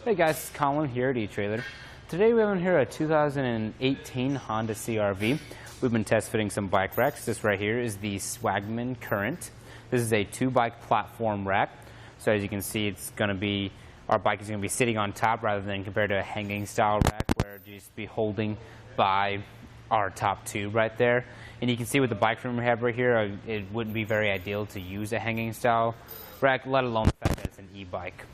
Hey guys, it's Colin here at eTrailer. Today we have here a 2018 Honda CR-V. We've been test fitting some bike racks. This right here is the Swagman Current. This is a 2-bike platform rack. So as you can see, our bike is going to be sitting on top rather than compared to a hanging style rack where it'd just be holding by our top tube right there. And you can see with the bike frame we have right here, it wouldn't be very ideal to use a hanging style rack, let alone the fact that it's an e-bike.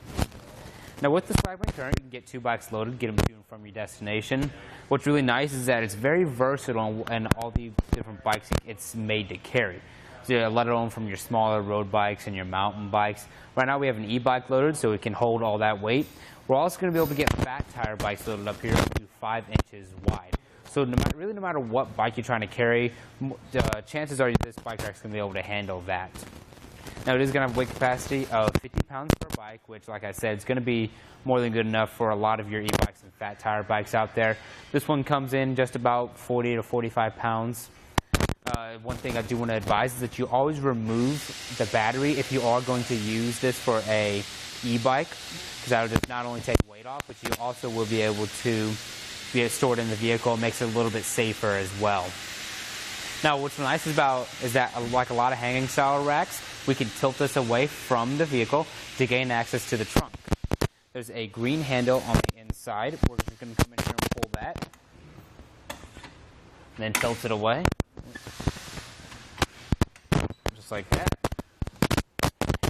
Now with the Swagman Current, you can get 2 bikes loaded, get them to and from your destination. What's really nice is that it's very versatile and all the different bikes it's made to carry. So let alone from your smaller road bikes and your mountain bikes. Right now we have an e-bike loaded so it can hold all that weight. We're also going to be able to get fat tire bikes loaded up here up to 5 inches wide. So no matter what bike you're trying to carry, the chances are this bike rack is going to be able to handle that. Now it is going to have weight capacity of 50 pounds per bike, which like I said, is going to be more than good enough for a lot of your e-bikes and fat tire bikes out there. This one comes in just about 40 to 45 pounds. One thing I do want to advise is that you always remove the battery if you are going to use this for a e-bike, because that will just not only take weight off, but you also will be able to be stored in the vehicle. It makes it a little bit safer as well. Now what's nice is that like a lot of hanging style racks, we can tilt this away from the vehicle to gain access to the trunk. There's a green handle on the inside. We're just going to come in here and pull that, and then tilt it away, just like that.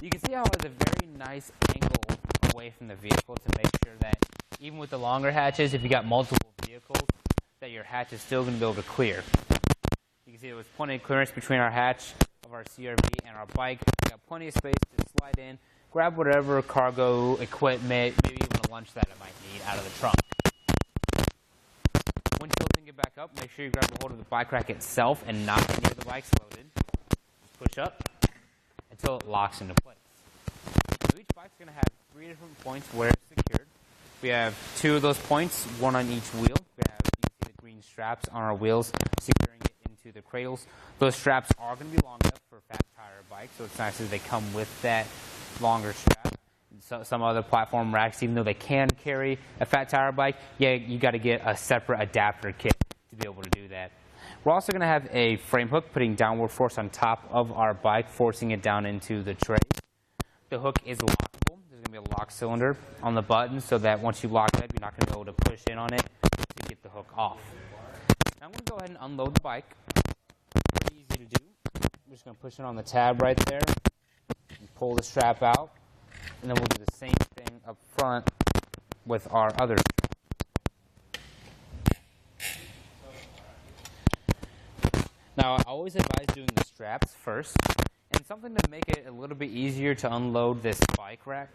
You can see how it's a very nice angle away from the vehicle to make sure that even with the longer hatches, if you got multiple vehicles, that your hatch is still going to be able to clear. You can see there was plenty of clearance between our hatch of our CR-V and our bike. We got plenty of space to slide in, grab whatever cargo equipment, maybe even a lunch that it might need out of the trunk. When tilting it back up, make sure you grab a hold of the bike rack itself and not near the bike's loaded. Just push up until it locks into place. So each bike's going to have 3 different points where it's secured. We have 2 of those points, one on each wheel. You can see the green straps on our wheels securing it into the cradles. Those straps are going to be long enough for a fat tire bike, so it's nice that they come with that longer strap. So some other platform racks, even though they can carry a fat tire bike, yeah, you got to get a separate adapter kit to be able to do that. We're also going to have a frame hook putting downward force on top of our bike, forcing it down into the tray. The hook is lockable. There's going to be a lock cylinder on the button so that once you lock it up, you're not going to be able to push in on it to get the hook off. Now I'm going to go ahead and unload the bike. Pretty easy to do. I'm just going to push it on the tab right there and pull the strap out. And then we'll do the same thing up front with our other strap. Now I always advise doing the straps first. And something to make it a little bit easier to unload this bike, with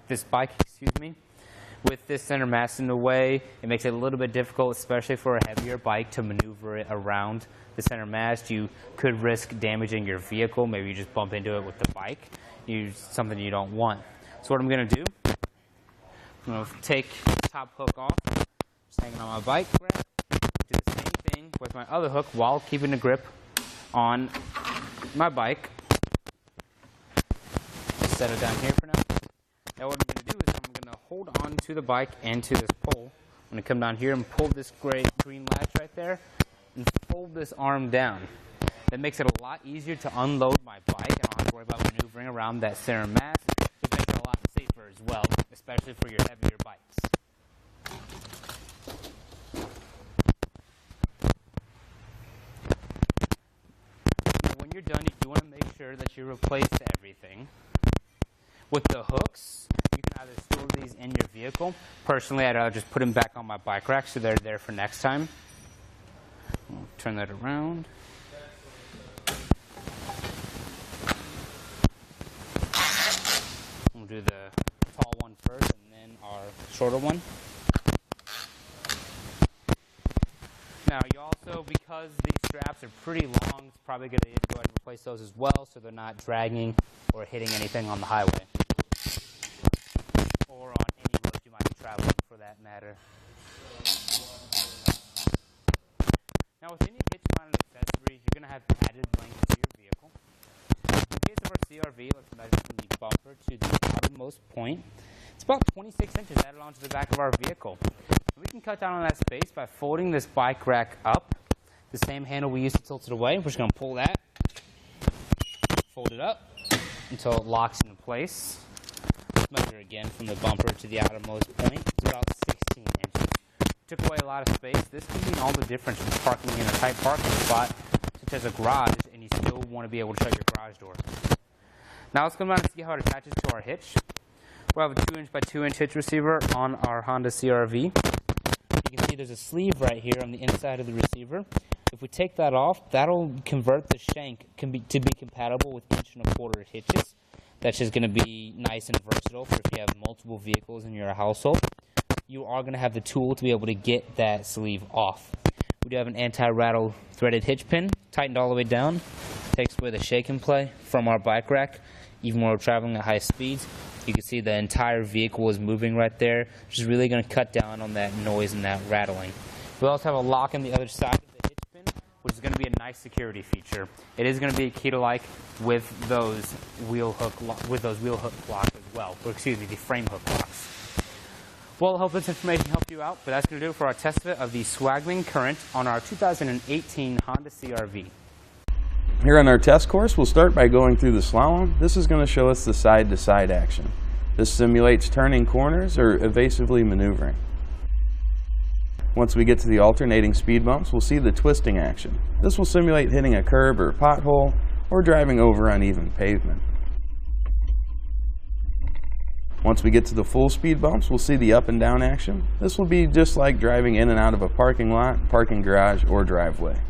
this center mast in the way, it makes it a little bit difficult, especially for a heavier bike, to maneuver it around the center mast. You could risk damaging your vehicle. Maybe you just bump into it with the bike. Something you don't want. So what I'm going to do, I'm going to take the top hook off, just hanging on my bike rack, do the same thing with my other hook while keeping the grip on my bike. Set it down here for now. Now what I'm going to do is I'm going to hold on to the bike and to this pole. I'm going to come down here and pull this green latch right there and fold this arm down. That makes it a lot easier to unload my bike. I don't have to worry about maneuvering around that center mast. It makes it a lot safer as well, especially for your heavier bikes. Now when you're done, you do want to make sure that you replace everything. With the hooks, you can either store these in your vehicle. Personally, I'd just put them back on my bike rack so they're there for next time. I'll turn that around. We'll do the tall one first and then our shorter one. Now, you also, because these straps are pretty long, it's probably good to go ahead and replace those as well so they're not dragging or hitting anything on the highway. Or on any road you might be traveling, for that matter. Now, with any hitch-mounted accessories, you're going to have added length to your vehicle. In case of our CR-V, let's measure from the bumper to the outermost point. It's about 26 inches added onto the back of our vehicle. We can cut down on that space by folding this bike rack up. The same handle we used to tilt it away. We're just going to pull that, fold it up until it locks into place. Let's measure again from the bumper to the outermost point. It's about 16 inches. Took away a lot of space. This can mean all the difference from parking in a tight parking spot, such as a garage, and you still want to be able to shut your garage door. Now let's come down and see how it attaches to our hitch. We'll have a 2-inch by 2-inch hitch receiver on our Honda CR-V. You can see there's a sleeve right here on the inside of the receiver. If we take that off, that'll convert the shank to be compatible with 1.25-inch hitches. That's just going to be nice and versatile for if you have multiple vehicles in your household. You are going to have the tool to be able to get that sleeve off. We do have an anti-rattle threaded hitch pin, tightened all the way down. Takes away the shake and play from our bike rack, even when we're traveling at high speeds. You can see the entire vehicle is moving right there, which is really going to cut down on that noise and that rattling. We also have a lock on the other side of the hitch pin, which is going to be a nice security feature. It is going to be a key to like with those wheel hook locks as well, or excuse me, the frame hook locks. Well, I hope this information helped you out, but that's going to do it for our test fit of the Swagman Current on our 2018 Honda CR-V. Here on our test course, we'll start by going through the slalom. This is going to show us the side-to-side action. This simulates turning corners or evasively maneuvering. Once we get to the alternating speed bumps, we'll see the twisting action. This will simulate hitting a curb or pothole or driving over uneven pavement. Once we get to the full speed bumps, we'll see the up and down action. This will be just like driving in and out of a parking lot, parking garage, or driveway.